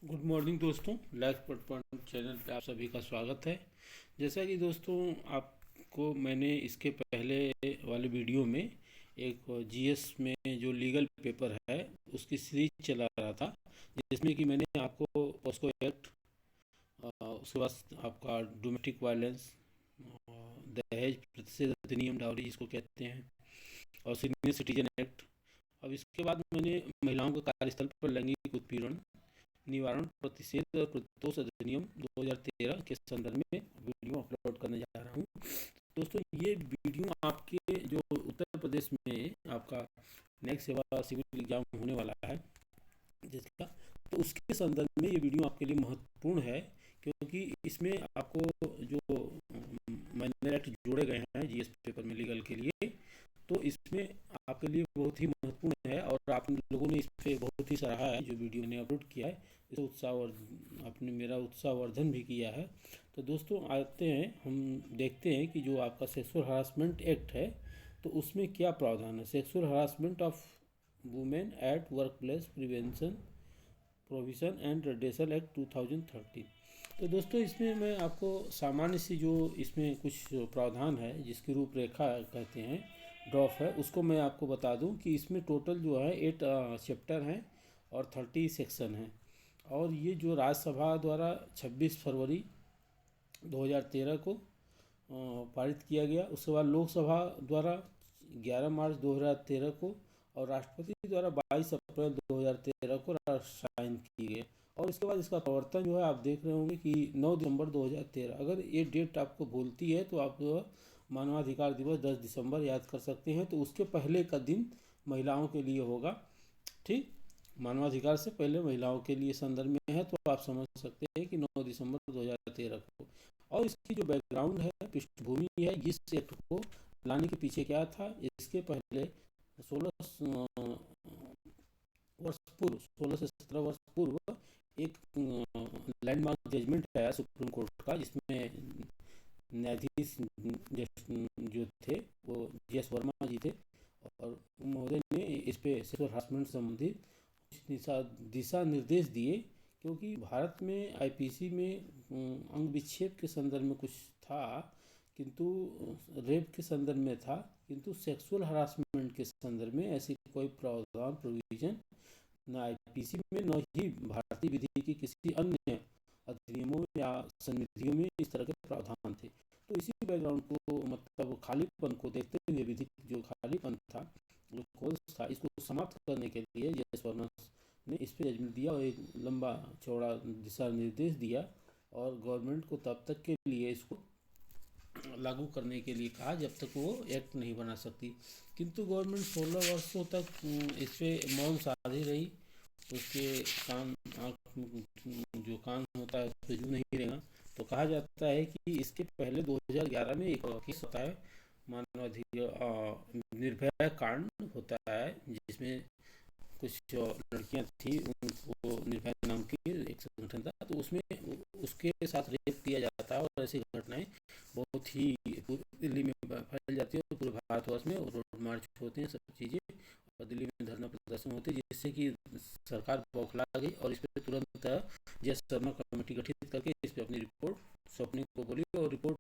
Good morning दोस्तों, life point channel पे आप सभी का स्वागत है। जैसा कि दोस्तों आपको मैंने इसके पहले वाले वीडियो में एक जीएस में जो लीगल पेपर है उसकी सीरीज चला रहा था, जिसमें कि मैंने आपको पॉस्को एक्ट, उसके बाद आपका डोमेस्टिक वायलेंस, दहेज प्रतिषेध अधिनियम डाउरी जिसको कहते हैं, और सीनियर सिटीजन एक्ट। अब इसके बाद मैंने महिलाओं के कार्यस्थल पर लैंगिक उत्पीड़न निवारण प्रतिषेध और प्रतितोष अधिनियम 2013 के संदर्भ में वीडियो अपलोड करने जा रहा हूँ। दोस्तों, ये वीडियो आपके जो उत्तर प्रदेश में आपका न्यायिक सेवा सिविल एग्जाम होने वाला है जिसका, तो उसके संदर्भ में ये वीडियो आपके लिए महत्वपूर्ण है, क्योंकि इसमें आपको जो माइनर एक्ट जोड़े गए हैं जीएस पेपर में लीगल के लिए, तो इसमें आपके लिए बहुत ही महत्वपूर्ण है। और आप लोगों ने इस पर बहुत ही सराहा है, जो वीडियो मैंने अपलोड किया है इस आपने मेरा उत्साहवर्धन भी किया है। तो दोस्तों आते हैं, हम देखते हैं कि जो आपका सेक्सुअल हरासमेंट एक्ट है तो उसमें क्या प्रावधान है। Sexual harassment of women at work place prevention provision and redressal act 2013। तो दोस्तों इसमें मैं आपको सामान्य सी जो इसमें कुछ प्रावधान है जिसकी रूपरेखा कहते हैं, ड्रॉफ है, उसको मैं आपको बता दूं कि इसमें टोटल जो है 8 चैप्टर हैं और 30 सेक्शन हैं। और ये जो राज्यसभा द्वारा 26 फरवरी 2013 को पारित किया गया, उसके बाद लोकसभा द्वारा 11 मार्च 2013 को, और राष्ट्रपति द्वारा 22 अप्रैल 2013 को साइन की गई। और इसके बाद इसका प्रवर्तन जो है आप देख रहे होंगे कि 9 दिसंबर 2013। अगर ये डेट आपको भूलती है तो आप मानवाधिकार दिवस 10 दिसंबर याद कर सकते हैं, तो उसके पहले का दिन महिलाओं के लिए होगा। ठीक, मानवाधिकार से पहले महिलाओं के लिए संदर्भ में है, तो आप समझ सकते हैं कि 9 दिसंबर 2013 को। और इसकी जो बैकग्राउंड है, पृष्ठभूमि है, इस एक्ट को लाने के पीछे क्या था। इसके पहले 16 वर्ष पूर्व, 16 से 17 वर्ष पूर्व एक लैंडमार्क जजमेंट आया सुप्रीम कोर्ट का, जिसमें न्यायाधीश जो थे वो जी.एस. वर्मा जी थे, और महोदय ने इस पे सेक्सुअल हरासमेंट संबंधी दिशा निर्देश दिए। क्योंकि भारत में आईपीसी में अंग विक्षेप के संदर्भ में कुछ था, किंतु रेप के संदर्भ में था, किंतु सेक्सुअल हरासमेंट के संदर्भ में ऐसी कोई प्रावधान प्रोविजन न आईपीसी में न ही भारतीय विधि की किसी अन्य अधिनियमों या संविधियों में इस तरह के प्रावधान थे। तो इसी बैकग्राउंड को, मतलब खालीपन को देखते हुए, विधि जो खालीपन था, जो खोज था, इसको समाप्त करने के लिए जी.एस. वर्मा ने इस पर जजमेंट दिया और एक लंबा चौड़ा दिशा निर्देश दिया, और गवर्नमेंट को तब तक के लिए इसको लागू करने के लिए कहा जब तक वो एक्ट नहीं बना सकती। किंतु गवर्नमेंट 16 वर्षों तक इस पर मौन साधे रही। उसके कान जो कान होता है उस पर जू नहीं रहेगा। तो कहा जाता है कि इसके पहले 2011 में एक केस होता है, मानवाधिकार निर्भया कांड होता है, जिसमें कुछ लड़कियां थी, उनको निर्भया नाम की एक संगठन था, तो उसमें उसके साथ रेप किया जाता है। और ऐसी घटनाएं बहुत ही दिल्ली में फैल जाती है, और पूरे भारतवर्ष में रोड मार्च होते हैं, सब चीज़ें, और दिल्ली में धरना प्रदर्शन होते हैं, जिससे कि सरकार बौखला गई और इस पर तुरंत जी.एस. शर्मा कमेटी गठित करके इस पर अपनी रिपोर्ट सौंपने को बोली। और रिपोर्ट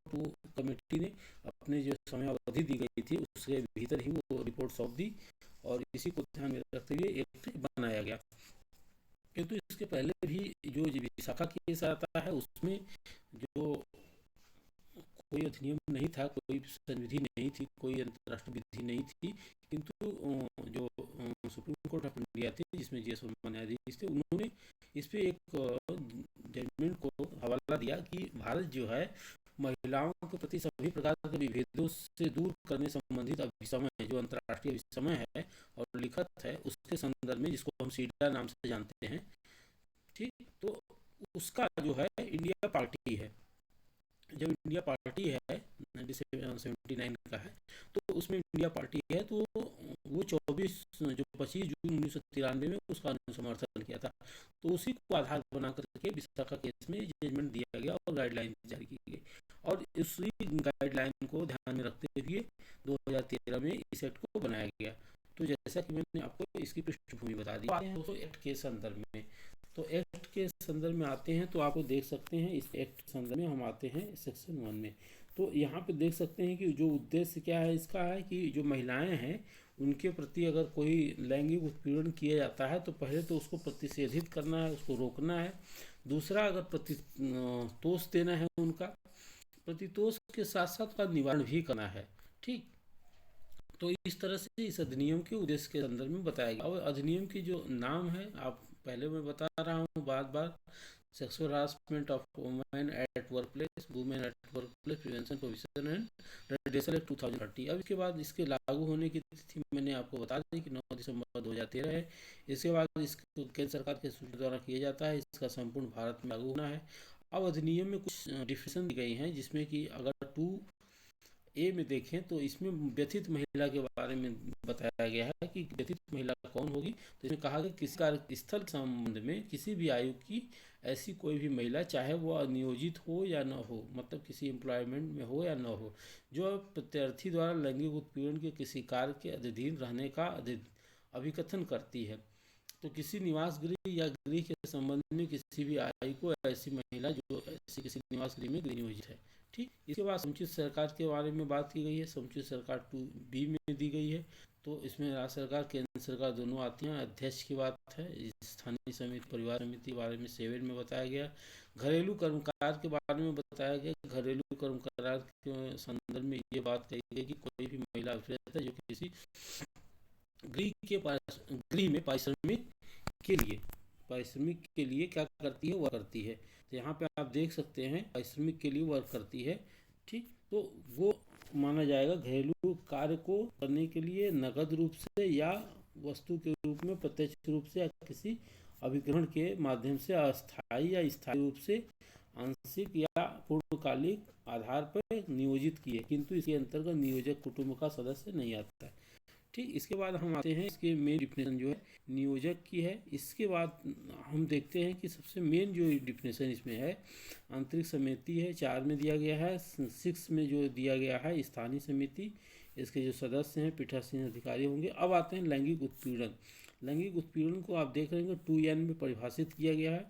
कमेटी ने अपने जो समय अवधि दी गई थी उसके भीतर ही वो रिपोर्ट सौंप दी, और इसी को ध्यान में रखते हुए एक बनाया गया। किंतु इसके पहले भी जो विशाखा केस आता है, उसमें जो कोई अधिनियम नहीं था, कोई संविधि नहीं थी, कोई अंतर्राष्ट्रीय विधि नहीं थी, किंतु जो सुप्रीम कोर्ट ऑफ इंडिया थे, जिसमें जी.एस. वर्मा न्यायाधीश थे, उन्होंने इस पे एक जजमेंट को हवाला दिया कि भारत जो है महिलाओं के प्रति सभी प्रकार के विभेदों से दूर करने संबंधित अभिसमय, जो अंतर्राष्ट्रीय अभिसमय है और लिखत है, उसके संदर्भ में, जिसको हम सीडा नाम से जानते हैं, ठीक, तो उसका जो है इंडिया पार्टी है। जब इंडिया पार्टी है 1979 का है, तो उसमें इंडिया पार्टी है, तो वो 25 जून 1993 में उसका समर्थन किया था। तो उसी को आधार बना करके विशाखा केस में जजमेंट दिया गया और गाइडलाइन जारी की गई, और उसी गाइडलाइन को ध्यान में रखते हुए 2013 में इस एक्ट को बनाया गया। तो जैसा कि मैंने आपको इसकी पृष्ठभूमि बता दी, दोस्तों एक्ट के संदर्भ में, तो एक्ट के संदर्भ में आते हैं तो आपको देख सकते हैं इस एक्ट के संदर्भ में हम आते हैं सेक्शन 1 में। तो यहाँ पे देख सकते हैं कि जो उद्देश्य क्या है इसका है कि जो महिलाएं हैं उनके प्रति अगर कोई लैंगिक उत्पीड़न किया जाता है तो पहले तो उसको प्रतिषेधित करना है, उसको रोकना है। दूसरा, अगर प्रतितोष देना है उनका, प्रतितोष के साथ साथ उसका निवारण भी करना है। ठीक, तो इस तरह से इस अधिनियम के उद्देश्य के संदर्भ में बताया गया। और अधिनियम की जो नाम है, आप पहले मैं बता रहा हूँ बार बार, sexual harassment of women at work place, women at work place prevention provision and radiation act 2030। अब इसके बाद इसके लागू होने की तिथि मैंने आपको बता दी कि 9 दिसंबर 2013 है। इसके बाद इसको केंद्र सरकार के सूची द्वारा किया जाता है, इसका संपूर्ण भारत में लागू होना है। अब अधिनियम में कुछ डिफिनेशन दी गई हैं, जिसमें कि अगर 2A में देखें तो इसमें व्यथित महिला के बारे में बताया गया है कि व्यथित महिला कौन होगी। तो इसमें कहा गया किसी कार्यस्थल संबंध में किसी भी आयु की ऐसी कोई भी महिला, चाहे वो नियोजित हो या न हो, मतलब किसी एम्प्लॉयमेंट में हो या न हो, जो प्रत्यार्थी द्वारा लैंगिक उत्पीड़न के किसी कार्य के अधीन रहने का अभिकथन करती है, तो किसी निवास गृह या गृह के संबंध में किसी भी आयु को ऐसी महिला जो ऐसी किसी निवास गृह में नियोजित है। ठीक, इसके बाद समुचित सरकार के बारे में बात की गई है। समुचित सरकार 2B में दी गई है। तो इसमें राज्य सरकार केंद्र सरकार दोनों आती हैं। अध्यक्ष की बात है। स्थानीय समिति परिवार समिति के बारे में 7 में बताया गया। घरेलू कर्मकार के बारे में बताया गया। घरेलू कर्मकार के संदर्भ में ये बात कही गई कि कोई भी महिला अभिनेता है जो किसी गृह में पारिश्रमिक के लिए क्या करती है, वह करती है। तो यहाँ पे आप देख सकते हैं पारिश्रमिक के लिए वर्क करती है। ठीक, तो वो माना जाएगा घरेलू कार्य को करने के लिए नकद रूप से या वस्तु के रूप में प्रत्यक्ष रूप से या किसी अभिग्रहण के माध्यम से अस्थायी या स्थायी रूप से आंशिक या पूर्णकालिक आधार पर नियोजित किए, किंतु इसके अंतर्गत नियोजक कुटुंब का सदस्य नहीं आता है। ठीक, इसके बाद हम आते हैं इसके मेन डिफिनेशन जो है नियोजक की है। इसके बाद हम देखते हैं कि सबसे मेन जो डिफिनेशन इसमें है आंतरिक समिति है, 4 में दिया गया है। 6 में जो दिया गया है स्थानीय समिति, इसके जो सदस्य हैं पीठासीन अधिकारी होंगे। अब आते हैं लैंगिक उत्पीड़न। लैंगिक उत्पीड़न को आप देख रहे हैं 2N में परिभाषित किया गया है।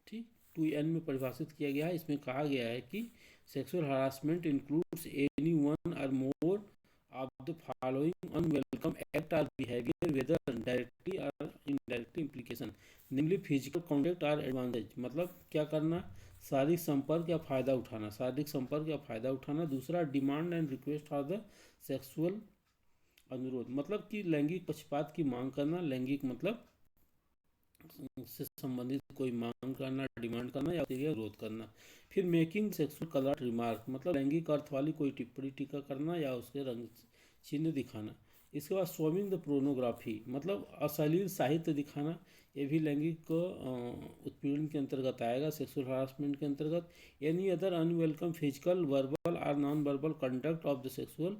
ठीक, 2N में परिभाषित किया गया है। इसमें कहा गया है कि sexual harassment includes any one और मोर of the following unwelcome act or behavior whether directly or indirectly implication, namely physical contact or advantage। मतलब क्या करना, शारीरिक संपर्क या फायदा उठाना, शारीरिक संपर्क या फायदा उठाना। दूसरा, demand and request for the sexual, अनुरोध मतलब कि लैंगिक पक्षपात की मांग करना। लैंगिक मतलब से संबंधित कोई मांग करना, डिमांड करना या विरोध करना। फिर मेकिंग सेक्सुअल कलर्ड रिमार्क मतलब लैंगिक अर्थ वाली कोई टिप्पणी टीका करना या उसके रंग चिन्ह दिखाना। इसके बाद शोविंग द प्रोनोग्राफी मतलब अश्लील साहित्य दिखाना, ये भी लैंगिक उत्पीड़न के अंतर्गत आएगा, सेक्सुअल हरासमेंट के अंतर्गत। Any other unwelcome physical verbal और non verbal conduct of the sexual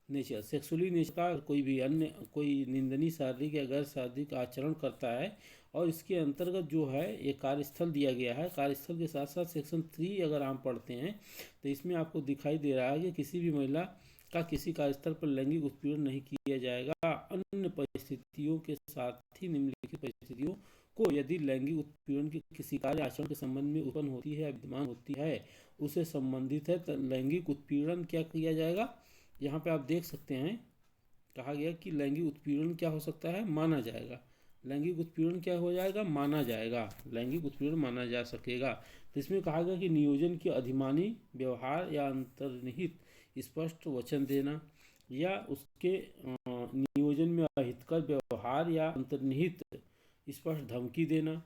nature, sexually nature का कोई भी अन्य कोई निंदनीय शारीरिक या गैर शारीरिक आचरण करता है। और इसके अंतर्गत जो है ये कार्यस्थल दिया गया है। कार्यस्थल के साथ साथ सेक्शन 3 अगर हम पढ़ते हैं तो इसमें आपको दिखाई दे रहा है कि किसी भी महिला का किसी कार्यस्थल पर लैंगिक उत्पीड़न नहीं किया जाएगा अन्य परिस्थितियों के साथ ही निम्नलिखित परिस्थितियों को यदि लैंगिक उत्पीड़न की किसी कार्य आचरण के संबंध में उत्पन्न होती है, विद्यमान होती है, उसे संबंधित है, तो लैंगिक उत्पीड़न क्या किया जाएगा। यहाँ पे आप देख सकते हैं कहा गया कि लैंगिक उत्पीड़न क्या हो सकता है, माना जाएगा। लैंगिक उत्पीड़न क्या हो जाएगा, माना जाएगा। लैंगिक उत्पीड़न माना जा सकेगा। तो इसमें कहा गया कि नियोजन के अधिमानी व्यवहार या अंतर्निहित स्पष्ट वचन देना या उसके नियोजन में अहितकर व्यवहार या अंतर्निहित स्पष्ट धमकी देना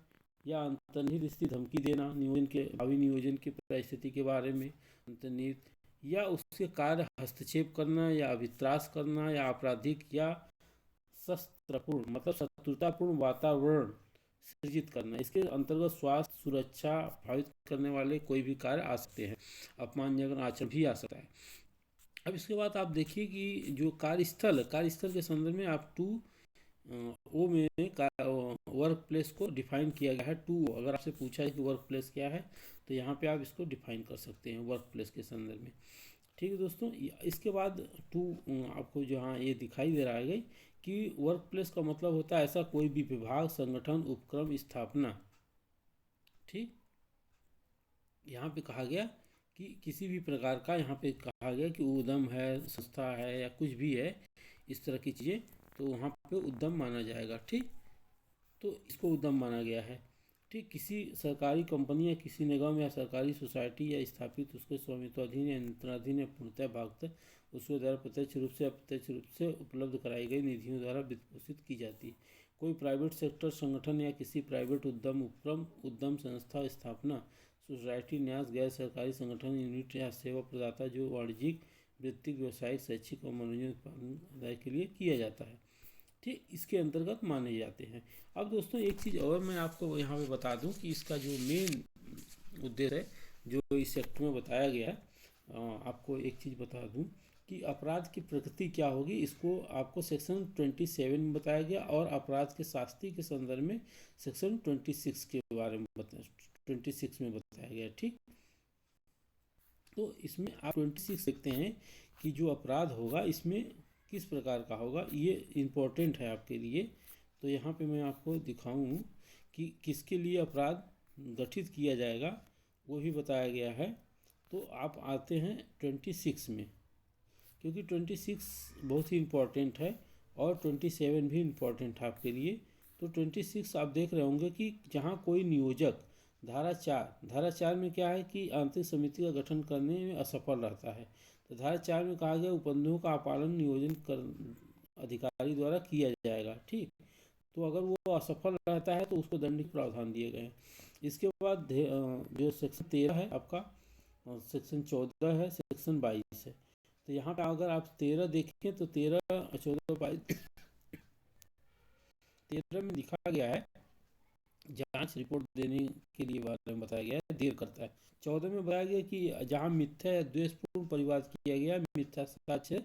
या अंतर्निहित स्थिति धमकी देना, नियोजन के भावी नियोजन की परिस्थिति के बारे में अंतर्निहित, या उसके कार्य हस्तक्षेप करना या अभित्रास करना या आपराधिक या शस्त्रपूर्ण मतलब शत्रुतापूर्ण वातावरण सृजित करना। इसके अंतर्गत स्वास्थ्य सुरक्षा प्रभावित करने वाले कोई भी कार्य आ सकते हैं, अपमानजनक आचरण भी आ सकता है। अब इसके बाद आप देखिए कि जो कार्यस्थल के संदर्भ में आप 2O में वर्क प्लेस को डिफाइन किया गया है। 2O अगर आपसे पूछा है कि वर्क प्लेस क्या है तो यहाँ पे आप इसको डिफाइन कर सकते हैं वर्क प्लेस के संदर्भ में। ठीक है दोस्तों, इसके बाद 2 आपको जहाँ ये दिखाई दे रहा है कि वर्क प्लेस का मतलब होता है ऐसा कोई भी विभाग, संगठन, उपक्रम, स्थापना ठीक, यहाँ पे कहा गया कि किसी भी प्रकार का, यहाँ पे कहा गया कि उद्यम है, संस्था है या कुछ भी है इस तरह की चीज़ें, तो वहाँ पे उद्यम माना जाएगा। ठीक, तो इसको उद्यम माना गया है। ठीक, किसी सरकारी कंपनी या किसी निगम या सरकारी सोसाइटी या स्थापित उसके स्वामित्वाधीन या नियंत्रणाधीन या पूर्णतः भागतः उसके द्वारा प्रत्यक्ष रूप से अप्रत्यक्ष रूप से उपलब्ध कराई गई निधियों द्वारा वित्त पोषित की जाती है। कोई प्राइवेट सेक्टर संगठन या किसी प्राइवेट उद्यम उपक्रम, उद्यम संस्था, स्थापना, सोसाइटी, न्यास, गैर सरकारी संगठन, यूनिट या सेवा प्रदाता जो वाणिज्यिक, वृत्तिक, व्यवसायिक, शैक्षिक और मनोरंजन उत्पादन आदाय के लिए किया जाता है, ठीक, इसके अंतर्गत माने जाते हैं। अब दोस्तों एक चीज़ और मैं आपको यहाँ पे बता दूँ कि इसका जो मेन उद्देश्य है जो इस सेक्टर में बताया गया है, आपको एक चीज़ बता दूँ कि अपराध की प्रकृति क्या होगी, इसको आपको सेक्शन 27 में बताया गया और अपराध के शास्ति के संदर्भ में सेक्शन 26 के बारे में 26 में बताया गया। ठीक, तो इसमें आप 26 देखते हैं कि जो अपराध होगा इसमें किस प्रकार का होगा, ये इम्पोर्टेंट है आपके लिए। तो यहाँ पे मैं आपको दिखाऊं कि किसके लिए अपराध गठित किया जाएगा वो भी बताया गया है। तो आप आते हैं 26 में, क्योंकि 26 बहुत ही इम्पोर्टेंट है और 27 भी इम्पोर्टेंट है आपके लिए। तो 26 आप देख रहे होंगे कि जहाँ कोई नियोजक, धारा 4 में क्या है कि आंतरिक समिति का गठन करने में असफल रहता है। तो धारा 4 में कहा गया उपबंधों का पालन नियोजन कर अधिकारी द्वारा किया जाएगा। ठीक, तो अगर वो असफल रहता है तो उसको दंड के प्रावधान दिए गए हैं। इसके बाद जो सेक्शन 13 है आपका, सेक्शन 14 है, सेक्शन 22 है। तो यहाँ पे अगर आप 13 देखें तो 13, 14, 22, 13 में लिखा गया है जांच रिपोर्ट देने के लिए बारे में बताया गया है, देर करता है। 14 में बताया गया कि जहां मिथ्या या द्वेषपूर्ण परिवाद किया गया, मिथ्या साक्ष्य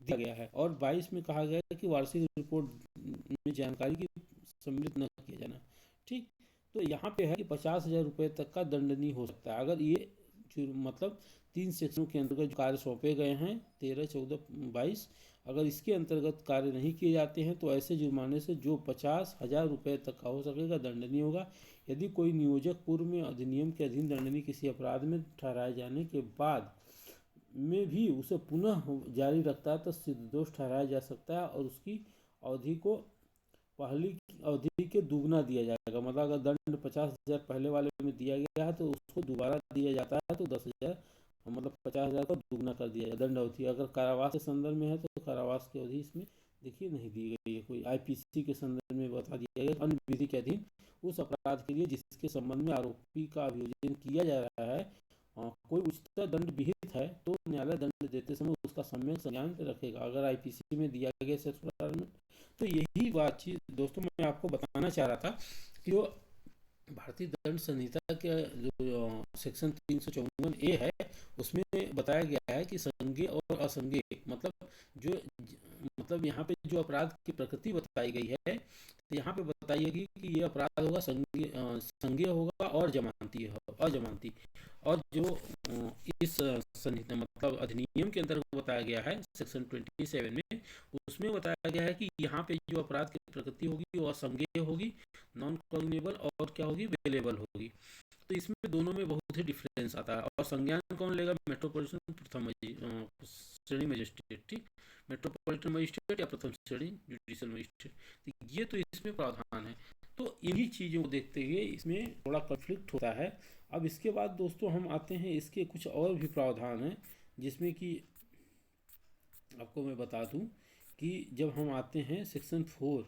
दिया गया है। और 22 में कहा गया है कि वार्षिक रिपोर्ट में जानकारी की सम्मिलित न किया जाना। ठीक, तो यहाँ पे है कि 50,000 रुपये तक का दंडनीय हो सकता है अगर ये मतलब 3 सेक्शनों के अंतर्गत जो कार्य सौंपे गए हैं 13, 14, 22, अगर इसके अंतर्गत कार्य नहीं किए जाते हैं तो ऐसे जुर्माने से जो 50,000 रुपये तक का हो सकेगा दंडनीय होगा। यदि कोई नियोजक पूर्व में अधिनियम के अधीन दंडनीय किसी अपराध में ठहराए जाने के बाद में भी उसे पुनः जारी रखता है तो सिद्ध दोष ठहराया जा सकता है और उसकी अवधि को पहली अवधि के दुगना दिया जाएगा। मतलब अगर दंड 50,000 पहले वाले में दिया गया है तो उसको दोबारा दिया जाता है तो 10,000, मतलब 50,000 का दुगना कर दिया जाए दंड अवधि। अगर कारावास के संदर्भ में है तो कारावास की अवधि इसमें देखिए नहीं दी गई है। कोई आईपीसी के संदर्भ में बता दिया गया अन्य विधि के अधीन उस अपराध के लिए जिसके संबंध में आरोपी का अभियोजन किया जा रहा है कोई उच्चतर दंड विहित है तो न्यायालय दंड देते समय उसका सम्यक संज्ञान रखेगा। अगर आईपीसी में दिया गया सेक्शन, तो यही बातचीत दोस्तों मैं आपको बताना चाह रहा था कि जो भारतीय दंड संहिता के जो सेक्शन 354A है उसमें बताया गया है कि संज्ञेय और असंज्ञेय मतलब यहाँ पे जो अपराध की प्रकृति बताई गई है तो यहाँ पे बताइएगी कि ये अपराध होगा संज्ञेय होगा और अजमानती। और जो इस संहिता मतलब अधिनियम के अंतर्गत बताया गया है सेक्शन 27 में, उसमें बताया गया है कि यहाँ पे जो अपराध की प्रकृति होगी वो असंज्ञेय होगी, नॉन कॉग्निबल, और क्या होगी, वेलेबल होगी। तो इसमें दोनों में बहुत ही डिफरेंस आता है। और संज्ञान कौन लेगा, मेट्रोपॉलिटन प्रथम श्रेणी मजिस्ट्रेट। ठीक, मेट्रोपॉलिटन मजिस्ट्रेट या प्रथम श्रेणी जुडिशियल मजिस्ट्रेट, तो ये तो इसमें प्रावधान है। तो इन्हीं चीज़ों को देखते हुए इसमें थोड़ा कन्फ्लिक्ट होता है। अब इसके बाद दोस्तों हम आते हैं, इसके कुछ और भी प्रावधान हैं जिसमें कि आपको मैं बता दूं कि जब हम आते हैं सेक्शन 4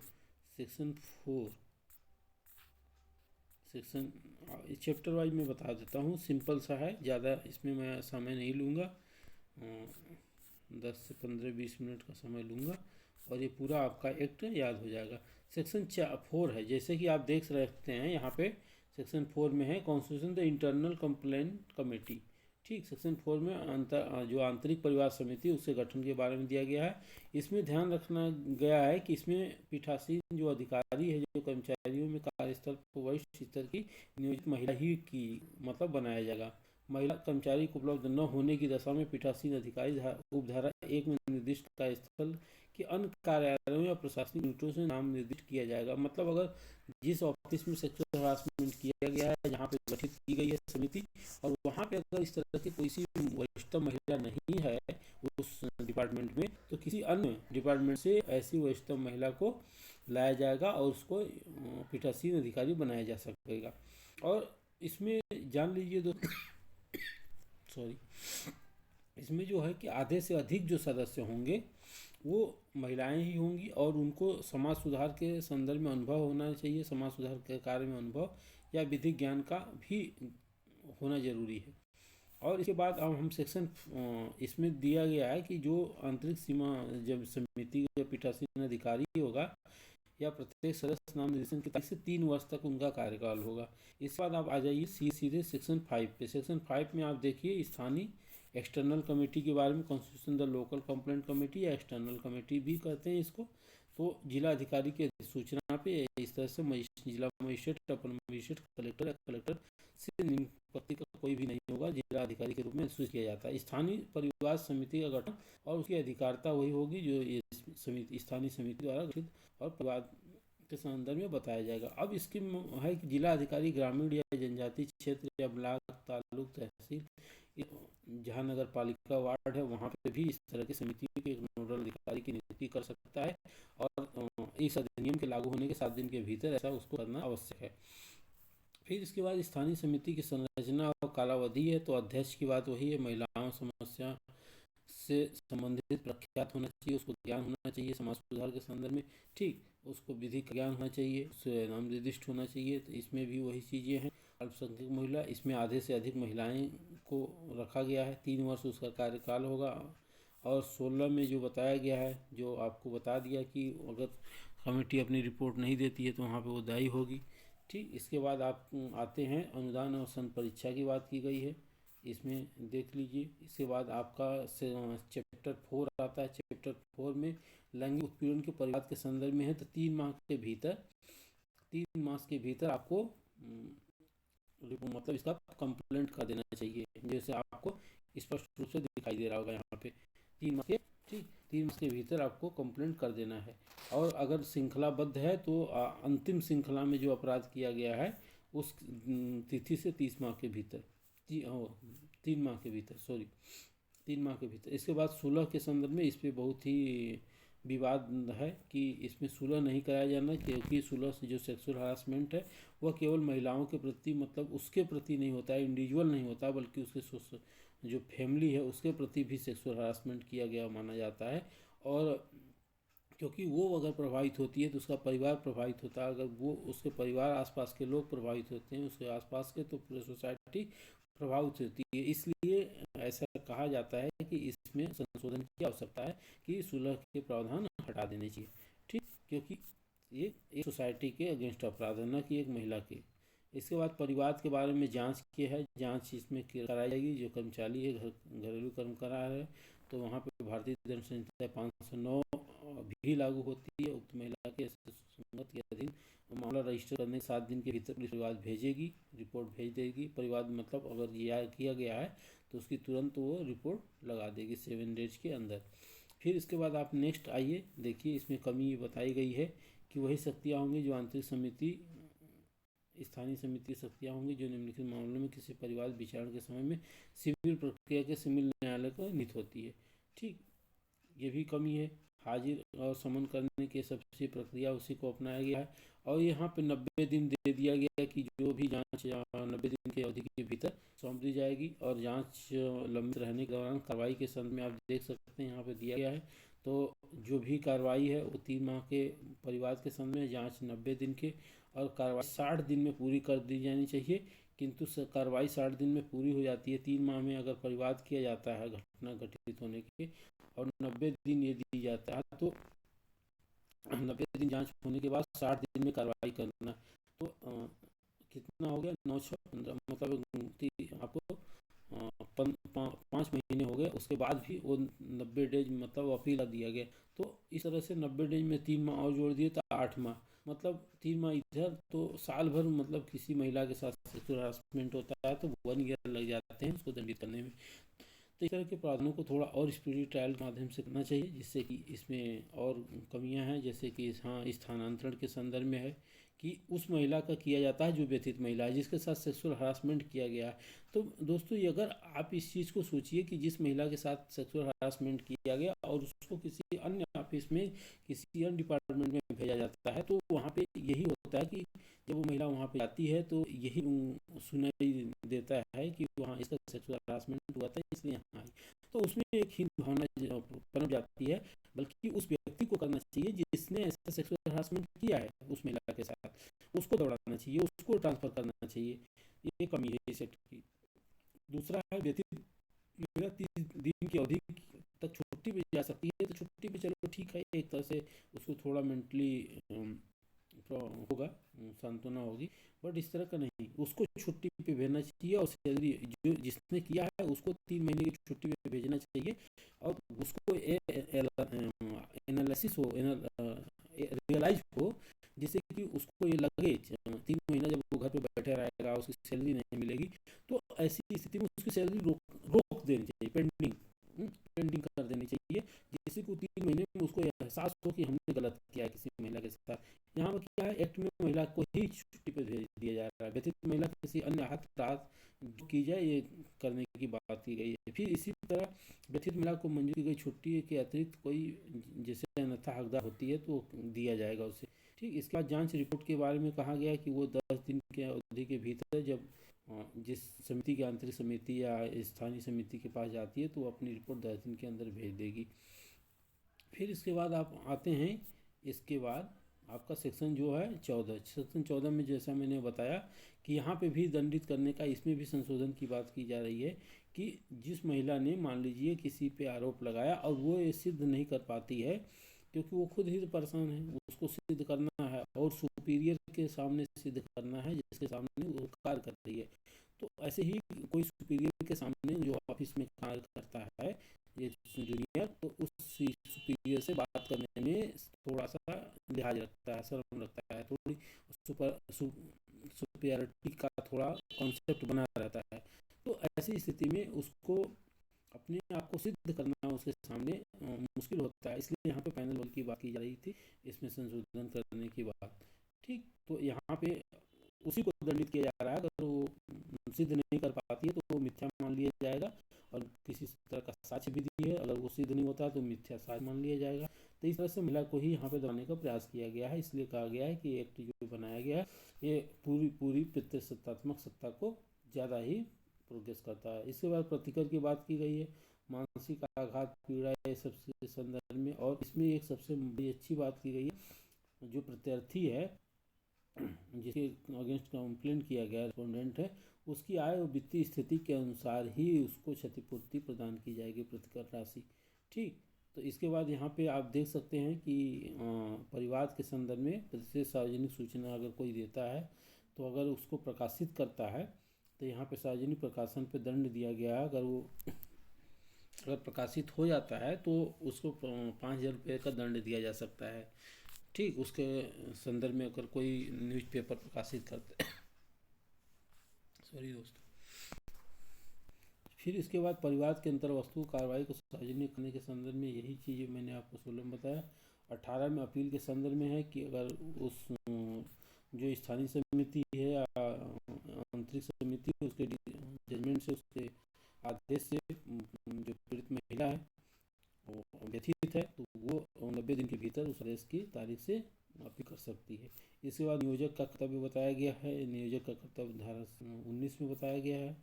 चैप्टर वाइज में बता देता हूँ, सिंपल सा है, ज़्यादा इसमें मैं समय नहीं लूँगा, 10 से 15-20 मिनट का समय लूँगा और ये पूरा आपका एक्ट याद हो जाएगा। सेक्शन 4 है, जैसे कि आप देख सकते हैं यहाँ पे सेक्शन 4 में है constitution the internal complaint committee. ठीक, सेक्शन 4 में जो आंतरिक परिवार समिति उसके गठन के बारे में दिया गया है। इसमें ध्यान रखना गया है कि इसमें पीठासीन जो अधिकारी है जो कर्मचारियों में कार्यस्थल पर वरिष्ठ स्तर की नियोजित महिला ही की मतलब बनाया जाएगा। महिला कर्मचारी को उपलब्ध न होने की दशा में पीठासीन अधिकारी उपधारा 1 में निर्दिष्ट कार्यस्थल कि अन्य कार्यालयों या प्रशासनिक यूनिटों से नाम निर्दिष्ट किया जाएगा। मतलब अगर जिस ऑफिस में सेक्सुअल हरासमेंट किया गया है, जहाँ पे गठित की गई है समिति, और वहाँ पे अगर इस तरह की कोई सी वरिष्ठ महिला नहीं है उस डिपार्टमेंट में, तो किसी अन्य डिपार्टमेंट से ऐसी वरिष्ठ महिला को लाया जाएगा और उसको पीठासीन अधिकारी बनाया जा सकेगा। और इसमें जान लीजिए दोस्तों, सॉरी, इसमें जो है कि आधे से अधिक जो सदस्य होंगे वो महिलाएं ही होंगी, और उनको समाज सुधार के संदर्भ में अनुभव होना चाहिए, समाज सुधार के कार्य में अनुभव या विधिक ज्ञान का भी होना जरूरी है। और इसके बाद अब हम सेक्शन इसमें दिया गया है कि जो आंतरिक सीमा जब समिति या पीठासीन अधिकारी होगा या प्रत्येक सदस्य नाम निर्देशन की तारीख से 3 वर्ष तक उनका कार्यकाल होगा। इसके बाद आप आ जाइए सीधे सेक्शन 5 पे। सेक्शन 5 में आप देखिए स्थानीय एक्सटर्नल कमेटी के बारे में, constitution the local complaint committee या एक्सटर्नल कमेटी भी कहते हैं इसको। तो जिला अधिकारी की सूचना पे इस तरह से जिला मजिस्ट्रेट, अपर मजिस्ट्रेट, कलेक्टर या कलेक्टर से निम्न पद का कोई भी नहीं होगा, जिला अधिकारी के रूप में सूचित किया जाता है। स्थानीय परिवार समिति का गठन और उसकी अधिकारिता वही होगी जो ये समिति स्थानीय समिति द्वारा गठित और परिवार के संदर्भ में बताया जाएगा। अब इसकी है कि जिला अधिकारी ग्रामीण या जनजातीय क्षेत्र या ब्लॉक, तालुक, तहसील, जहाँ नगर पालिका वार्ड है वहाँ पे भी इस तरह की समिति के एक नोडल अधिकारी की नियुक्ति कर सकता है, और इस अधिनियम के लागू होने के 7 दिन के भीतर ऐसा उसको करना आवश्यक है। फिर इसके बाद स्थानीय समिति की संरचना और कालावधि है। तो अध्यक्ष की बात वही है, महिलाओं समस्या से संबंधित प्रख्यात होना चाहिए, उसको ज्ञान होना चाहिए समाज सुधार के संदर्भ में, ठीक, उसको विधि का ज्ञान होना चाहिए, उससे नाम निर्दिष्ट होना चाहिए। तो इसमें भी वही चीज़ें हैं। अल्पसंख्यक महिला, इसमें आधे से अधिक महिलाएं को रखा गया है, 3 वर्ष उसका कार्यकाल होगा। और 16 में जो बताया गया है, जो आपको बता दिया कि अगर कमेटी अपनी रिपोर्ट नहीं देती है तो वहाँ पे वो दायी होगी, ठीक। इसके बाद आप आते हैं अनुदान और सन परीक्षा की बात की गई है, इसमें देख लीजिए। इसके बाद आपका चैप्टर 4 आता है। चैप्टर 4 में लैंगिक उत्पीड़न के परिवाद के संदर्भ में है। तो 3 माह के भीतर 3 मास के भीतर आपको मतलब इसका कंप्लेंट कर देना चाहिए, जैसे आपको स्पष्ट रूप से दिखाई दे रहा होगा यहाँ पे 3 माह के, ठीक, 3 माह के भीतर आपको कंप्लेंट कर देना है। और अगर श्रृंखलाबद्ध है तो अंतिम श्रृंखला में जो अपराध किया गया है उस तिथि से 30 माह के भीतर, 3 माह के भीतर, सॉरी 3 माह के भीतर। इसके बाद सुलह के संदर्भ में इस पर बहुत ही विवाद है कि इसमें सुलह नहीं कराया जाना, क्योंकि सुलह से जो सेक्सुअल हरासमेंट है वह केवल महिलाओं के प्रति, मतलब उसके प्रति नहीं होता है, इंडिविजुअल नहीं होता, बल्कि उसके जो फैमिली है उसके प्रति भी सेक्सुअल हरासमेंट किया गया माना जाता है। और क्योंकि वो अगर प्रभावित होती है तो उसका परिवार प्रभावित होता है, अगर वो उसके परिवार आसपास के लोग प्रभावित होते हैं उसके आसपास के, तो पूरी सोसाइटी प्रभावित होती है। इसलिए ऐसा कहा जाता है कि इसमें संशोधन की आवश्यकता है कि सुलह के प्रावधान हटा देने चाहिए, ठीक, क्योंकि ये एक सोसाइटी के अगेंस्ट अपराध है, न कि एक महिला के। इसके बाद परिवार के बारे में जांच की है, जांच इसमें कराई जाएगी। जो कर्मचारी है घरेलू कर्मकार है तो वहाँ पे भारतीय दंड संहिता 509 भी लागू होती है। उक्त महिला के संगत के अधीन मामला रजिस्टर करने के 7 दिन के भीतर पुलिस परिवार भेजेगी, रिपोर्ट भेज देगी। परिवार मतलब अगर यह किया गया है तो उसकी तुरंत वो रिपोर्ट लगा देगी 7 डेज के अंदर। फिर इसके बाद आप नेक्स्ट आइए, देखिए इसमें कमी बताई गई है कि वही शक्तियाँ होंगी जो आंतरिक समिति स्थानीय समिति की शक्तियाँ होंगी जो निम्नलिखित मामलों में किसी परिवार विचारण के समय में सिविल प्रक्रिया के सिविल न्यायालय को नियुक्त होती है, ठीक, ये भी कमी है। हाजिर और समन करने की सबसे प्रक्रिया उसी को अपनाया गया है। और यहाँ पे 90 दिन दे दिया गया है कि जो भी जांच 90 दिन की अवधि के भीतर सौंप दी जाएगी। और जांच लंबित रहने के दौरान कार्रवाई के संदर्भ में आप देख सकते हैं यहाँ पे दिया गया है। तो जो भी कार्रवाई है वो 3 माह के परिवार के संदर्भ में, जाँच 90 दिन के, और कार्रवाई 60 दिन में पूरी कर दी जानी चाहिए। किंतु कार्रवाई 60 दिन में पूरी हो जाती है 3 माह में अगर परिवाद किया जाता है घटना घटित होने के, और 90 दिन ये दी जाता है तो 90 दिन जांच होने के बाद 60 दिन में कार्रवाई करना। तो कितना हो गया 9 6 15, मतलब आपको 5 महीने हो गए। उसके बाद भी वो 90 डेज मतलब अपील दिया गया। तो इस तरह से 90 डेज में 3 माह और जोड़ दिए तो 8 माह, मतलब 3 माह इधर, तो साल भर मतलब किसी महिला के साथ सेक्सुअल हरासमेंट होता है तो 1 ईयर लग जाते हैं उसको दंडित करने में। तो इस तरह के प्रावधानों को थोड़ा और स्पीडी ट्रायल के माध्यम से करना चाहिए, जिससे कि इसमें और कमियां हैं, जैसे कि हाँ स्थानांतरण के संदर्भ में है कि उस महिला का किया जाता है जो व्यथित महिला है, जिसके साथ सेक्सुअल हरासमेंट किया गया है। तो दोस्तों ये अगर आप इस चीज़ को सोचिए कि जिस महिला के साथ सेक्सुअल हरासमेंट किया गया और उसको किसी अन्य ऑफिस में, किसी अन्य डिपार्टमेंट में भेजा जाता है, तो वहाँ पे यही होता है कि जब वो महिला वहाँ पे जाती है तो यही सुनाई देता है कि वहाँ इसका सेक्सुअल हरासमेंट हुआ था इसलिए यहाँ आई। तो उसमें एक हीन भावना पनप जाती है, बल्कि उस व्यक्ति को करना चाहिए जिसने ऐसा सेक्सुअल हरासमेंट किया है उस महिला के साथ, उसको दौड़ाना चाहिए, उसको ट्रांसफ़र करना चाहिए। ये कमी है इस एक्ट की। दूसरा है व्यतीत महिला 30 दिन की अवधि तक छुट्टी पे जा सकती है, तो छुट्टी पे चलो ठीक है, एक तरह से उसको थोड़ा मेंटली होगा, सांत्वना होगी, बट इस तरह का नहीं, उसको छुट्टी पे भेजना चाहिए और सैलरी जो जिसने किया है उसको 3 महीने की छुट्टी पे भेजना चाहिए। और उसको एनालिसिस हो, रियलाइज हो, जिससे कि उसको ये लगे 3 महीना जब वो घर पे बैठे रहेगा उसकी सैलरी नहीं मिलेगी, तो ऐसी स्थिति में उसकी सैलरी रोक देनी चाहिए, पेंडिंग कर देनी चाहिए, जिससे कि 3 महीने में उसको एहसास हो कि हमने गलत किया है किसी महिला के साथ। यहाँ पर क्या है, एक्ट में महिला को ही छुट्टी पर भेज दिया जा रहा है, व्यतीत महिला किसी अन्य हाथ रात जो की जाए ये करने की बात की गई है। फिर इसी तरह व्यथित महिला को मंजूर की गई छुट्टी के अतिरिक्त कोई जैसे अन्यथा हकदार होती है तो दिया जाएगा उसे। ठीक, इसके बाद जांच रिपोर्ट के बारे में कहा गया है कि वो 10 दिन के अवधि के भीतर जब जिस समिति की आंतरिक समिति या स्थानीय समिति के पास जाती है तो वो अपनी रिपोर्ट 10 दिन के अंदर भेज देगी। फिर इसके बाद आप आते हैं, इसके बाद आपका सेक्शन जो है 14, सेक्शन 14 में जैसा मैंने बताया कि यहाँ पे भी दंडित करने का, इसमें भी संशोधन की बात की जा रही है कि जिस महिला ने मान लीजिए किसी पे आरोप लगाया और वो ये सिद्ध नहीं कर पाती है क्योंकि वो खुद ही तो परेशान है, उसको सिद्ध करना है और सुपीरियर के सामने सिद्ध करना है जिसके सामने वो कार्य कर रही है। तो ऐसे ही कोई सुपीरियर के सामने जो ऑफिस में कार्य करता है ये जूनियर, तो उस सुपीरियर से बात करने में थोड़ा सा लिहाज रखता है, शर्म रखता है, थोड़ी सुपीरियरिटी का थोड़ा कॉन्सेप्ट बना रहता है। तो ऐसी स्थिति में उसको अपने आप को सिद्ध करना उसके सामने मुश्किल होता है, इसलिए यहाँ पे पैनल बल की बात की जा रही थी, इसमें संशोधन करने की बात। ठीक, तो यहाँ पे उसी को दंडित किया जा रहा है, अगर वो सिद्ध नहीं कर पाती है तो वो मिथ्या मान लिया जाएगा और किसी तरह का साक्ष्य भी दी है, अगर वो सिद्ध नहीं होता तो मिथ्या साक्ष्य मान लिया जाएगा। तो इस तरह से महिला को ही यहाँ पे दबाने का प्रयास किया गया है, इसलिए कहा गया है कि एक्ट जो बनाया गया है ये पूरी पितृसत्तात्मक सत्ता को ज़्यादा ही प्रोग्रेस करता है। इसके बाद प्रतिकर की बात की गई है, मानसिक आघात, पीड़ा, ये सबसे संदर्भ में, और इसमें एक सबसे बड़ी अच्छी बात की गई है, जो प्रत्यार्थी है जिसके अगेंस्ट कंप्लेंट किया गया रिस्पोंडेंट है, उसकी आय और वित्तीय स्थिति के अनुसार ही उसको क्षतिपूर्ति प्रदान की जाएगी, प्रतिकर राशि। ठीक, तो इसके बाद यहाँ पे आप देख सकते हैं कि परिवार के संदर्भ में प्रतिशत सार्वजनिक सूचना अगर कोई देता है तो अगर उसको प्रकाशित करता है तो यहाँ पे सार्वजनिक प्रकाशन पे दंड दिया गया है। अगर प्रकाशित हो जाता है तो उसको 5,000 रुपये का दंड दिया जा सकता है। ठीक, उसके संदर्भ में अगर कोई न्यूज़पेपर प्रकाशित करते सॉरी दोस्तों। फिर इसके बाद परिवार के अंतर वस्तु कार्रवाई को सार्वजनिक करने के संदर्भ में यही चीज़ें मैंने आपको 16 में बताया। 18 में अपील के संदर्भ में है कि अगर उस जो स्थानीय समिति है या आंतरिक समिति उसके जजमेंट से, उसके आदेश से जो पीड़ित महिला है वो व्यथित है तो वो 90 दिन के भीतर उस आदेश की तारीख से अपील कर सकती है। इसके बाद नियोजक का कर्तव्य बताया गया है, नियोजक का कर्तव्य धारा 19 में बताया गया है।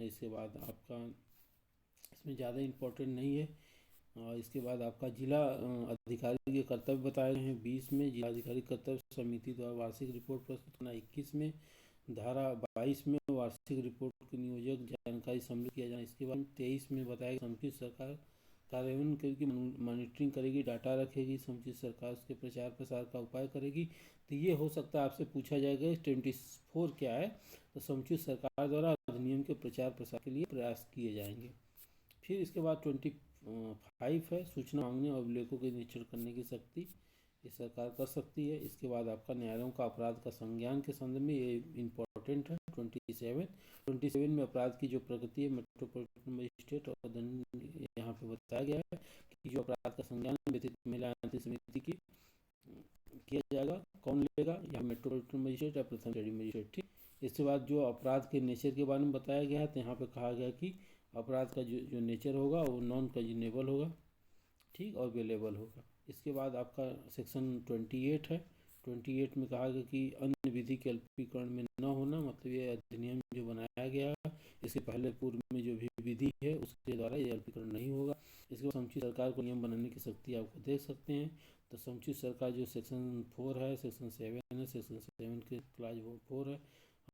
इसके बाद आपका इसमें ज़्यादा इम्पोर्टेंट नहीं है। और इसके बाद आपका जिला अधिकारी के कर्तव्य बताए गए हैं 20 में, जिला अधिकारी कर्तव्य समिति द्वारा वार्षिक रिपोर्ट प्रस्तुत करना 21 में, धारा 22 में वार्षिक रिपोर्ट के नियोजक जानकारी सम्मिलित किया जाना। इसके बाद 23 में बताया गया समुचित सरकार कार्यान्वयन करेगी, मॉनिटरिंग करेगी, डाटा रखेगी, समुचित सरकार उसके प्रचार प्रसार का उपाय करेगी। तो ये हो सकता है आपसे पूछा जाएगा 24 क्या है, तो समुचित सरकार द्वारा अधिनियम के प्रचार प्रसार के लिए प्रयास किए जाएंगे। फिर इसके बाद 25 है सूचना मांगने और अभिलेखों के निरीक्षण करने की शक्ति ये सरकार कर सकती है। इसके बाद आपका न्यायालयों का अपराध का संज्ञान के संदर्भ में ये इम्पोर्टेंट इम्पोर्टेंट है। 27 में अपराध की जो प्रगति है मेट्रोपॉलिटन मजिस्ट्रेट और दंड यहाँ पे बताया गया है कि जो अपराध का संज्ञान व्यतीत महिला आंतरिक समिति की किया जाएगा, कौन लेगा, या मेट्रोपॉलिटन मजिस्ट्रेट या प्रथम श्रेणी मजिस्ट्रेट। ठीक, इसके बाद जो अपराध के नेचर के बारे में बताया गया है, तो यहाँ पे कहा गया कि अपराध का जो नेचर होगा वो नॉन कन्ज्यूनेबल होगा, ठीक, और बेलेबल होगा। इसके बाद आपका सेक्शन 28 है। 28 में कहा गया कि अन्य विधि के अल्पीकरण में न होना, मतलब ये अधिनियम जो बनाया गया है इसके पहले पूर्व में जो भी विधि है उसके द्वारा ये अल्पीकरण नहीं होगा। इसके बाद समुचित सरकार को नियम बनाने की शक्ति आपको देख सकते हैं। तो समुचित सरकार जो सेक्शन 4 है, सेक्शन 7 है, सेक्शन 7 के क्लास 4 है,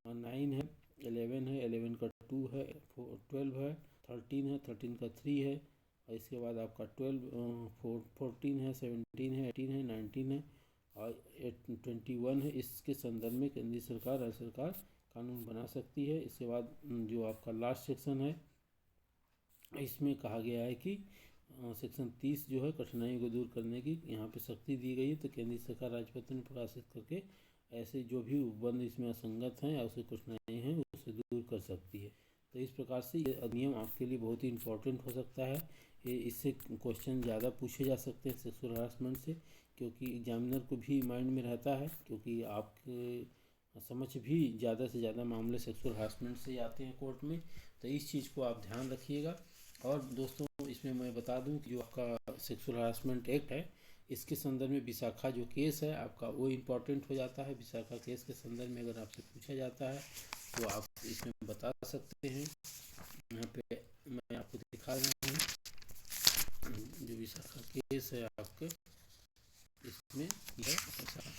9 है, 11 है, 11 का 2 है, 12 है, 13 है, 13 का 3 है, और इसके बाद आपका 14 है, 17 है, 18 है, 19 है और 21 है। इसके संदर्भ में केंद्रीय सरकार, राज्य सरकार कानून बना सकती है। इसके बाद जो आपका लास्ट सेक्शन है इसमें कहा गया है कि सेक्शन 30 जो है कठिनाइयों को दूर करने की यहाँ पे शक्ति दी गई है। तो केंद्रीय सरकार राजपत्र में प्रकाशित करके ऐसे जो भी उपबंध इसमें असंगत हैं या उसे कठिनाई हैं उसे दूर कर सकती है। तो इस प्रकार से ये अधिनियम आपके लिए बहुत ही इम्पोर्टेंट हो सकता है। इससे क्वेश्चन ज़्यादा पूछे जा सकते हैं सेक्सुअल हरासमेंट से, क्योंकि एग्जामिनर को भी माइंड में रहता है, क्योंकि आपके समझ भी ज़्यादा से ज़्यादा मामले सेक्सुअल हरासमेंट से आते हैं कोर्ट में। तो इस चीज़ को आप ध्यान रखिएगा। और दोस्तों इसमें मैं बता दूं कि जो आपका सेक्सुअल हरासमेंट एक्ट है इसके संदर्भ में विशाखा जो केस है आपका वो इम्पोर्टेंट हो जाता है। विशाखा केस के संदर्भ में अगर आपसे पूछा जाता है तो आप इसमें बता सकते हैं। यहाँ पे मैं आपको दिखा रहा हूँ जो विशाखा केस है आपके, इसमें यह विशाखा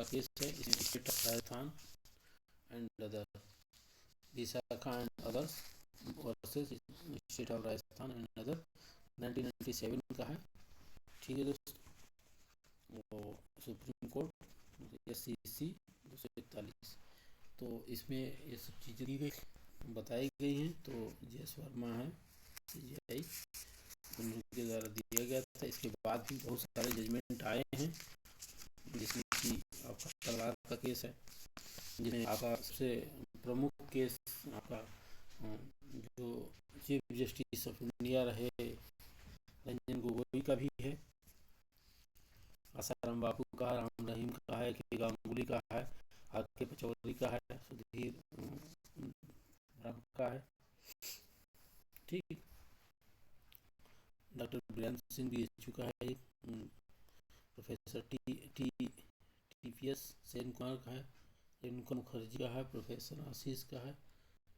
केस है। इसमें state of Rajasthan and other, Vishakha and others versus state of Rajasthan and other 1997 का है। ठीक है दोस्तों, वो सुप्रीम कोर्ट SCC 241। तो इसमें ये सब चीज़ें दी गई बताई गई हैं। तो JS वर्मा है CJI, उनके द्वारा दिया गया था। इसके बाद भी बहुत सारे जजमेंट आए हैं, जिसमें कि आपका तलवार का केस है, जिसमें आपका सबसे प्रमुख केस आपका जो चीफ जस्टिस ऑफ इंडिया रहे रंजन गोगोई का भी है, आसाराम बापू का, राम रहीम का है, के गांगुली का है, RK पचौरी का है, सुधीर राम का है। ठीक, डॉक्टर वीरेंद्र सिंह BHU का है, प्रोफेसर TPS सेन कुमार का है, रेणुका मुखर्जी का है, प्रोफेसर आशीष का है।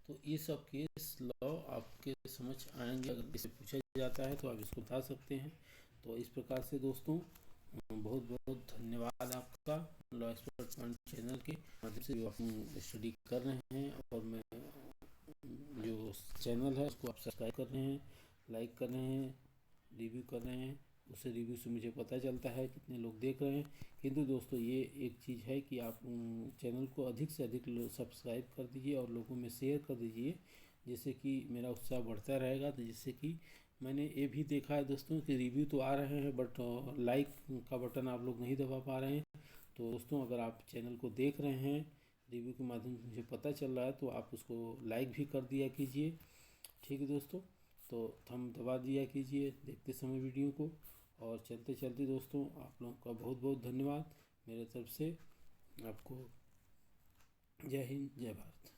तो ये सब केस लॉ आपके समझ आएंगे, अगर इसे पूछा जाता है तो आप इसको बता सकते हैं। तो इस प्रकार से दोस्तों बहुत बहुत धन्यवाद आपका लॉ एक्सपर्ट पॉइंट चैनल के माध्यम से जो आप स्टडी कर रहे हैं, और मैं जो चैनल है उसको आप सब्सक्राइब कर रहे हैं, लाइक कर रहे हैं, रिव्यू कर रहे हैं। उससे रिव्यू से मुझे पता चलता है कितने लोग देख रहे हैं। किंतु दोस्तों ये एक चीज़ है कि आप चैनल को अधिक से अधिक सब्सक्राइब कर दीजिए और लोगों में शेयर कर दीजिए, जिससे कि मेरा उत्साह बढ़ता रहेगा। तो जिससे कि मैंने ये भी देखा है दोस्तों कि रिव्यू तो आ रहे हैं बट लाइक का बटन आप लोग नहीं दबा पा रहे हैं। तो दोस्तों अगर आप चैनल को देख रहे हैं, रिव्यू के माध्यम से मुझे पता चल रहा है, तो आप उसको लाइक भी कर दिया कीजिए। ठीक है दोस्तों, तो थंब दबा दिया कीजिए देखते समय वीडियो को। और चलते चलते दोस्तों आप लोगों का बहुत बहुत धन्यवाद मेरे तरफ से आपको। जय हिंद, जय भारत।